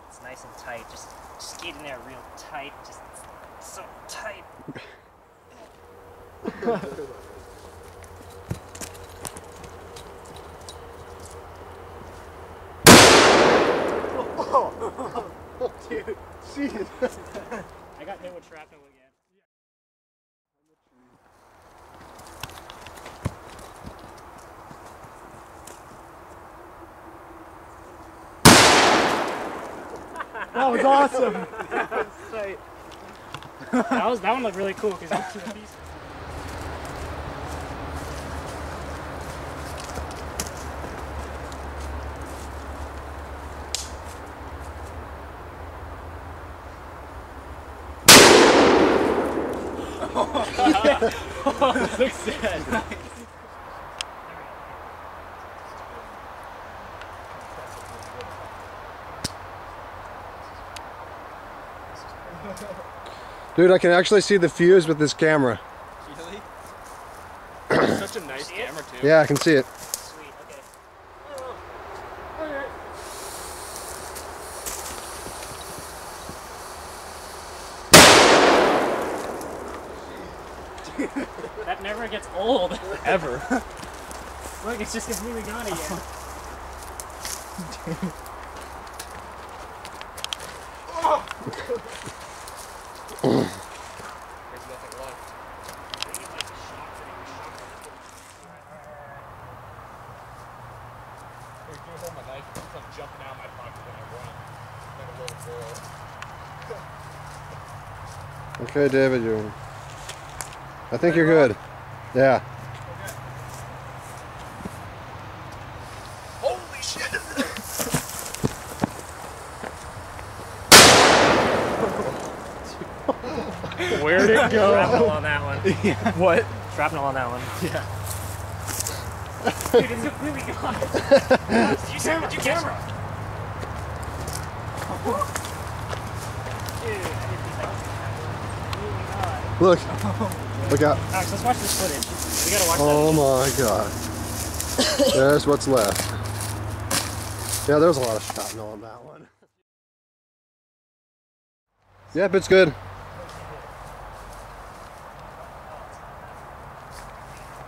It's nice and tight. Just get in there real tight. Just so tight. Oh, dude, jeez. I got hit with shrapnel again. That was awesome. That one looked really cool because it's 2 pieces. Oh, this looks sad. Dude, I can actually see the fuse with this camera. Really? It's such a nice camera too. Yeah, I can see it. Sweet, okay. That never gets old. Ever. Look, it's just completely gone again. There's nothing left. Here, can you hold my knife? It's like jumping out of my pocket when I run. Like a little girl. Okay, David, you're... I think you're good. Yeah. Holy shit! Where'd it go? Shrapnel on that one. Yeah. What? Shrapnel on that one. Yeah. Dude, it's completely gone. Did you see it with your camera? Dude, I didn't think that was completely gone. Look. Look out. Alex, let's watch this footage. We gotta watch Oh my god. There's what's left. Yeah, there's a lot of shrapnel on that one. Yep, it's good.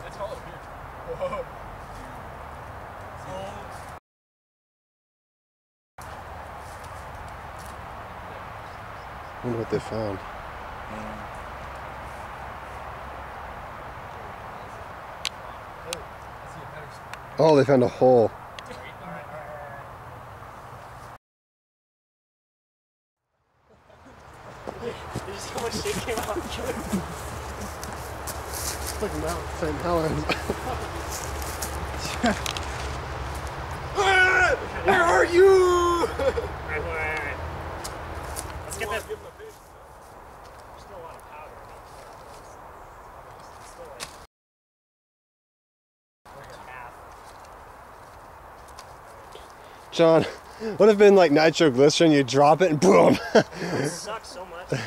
That's all up here. Whoa. I wonder what they found. Oh, they found a hole. There's so much shit came out. It's like Mount St. Helens. Where are you? Alright. Let's get that. There's still a lot of powder. It's still like half. John, would have been like nitroglycerin, you drop it and boom. It sucks so much.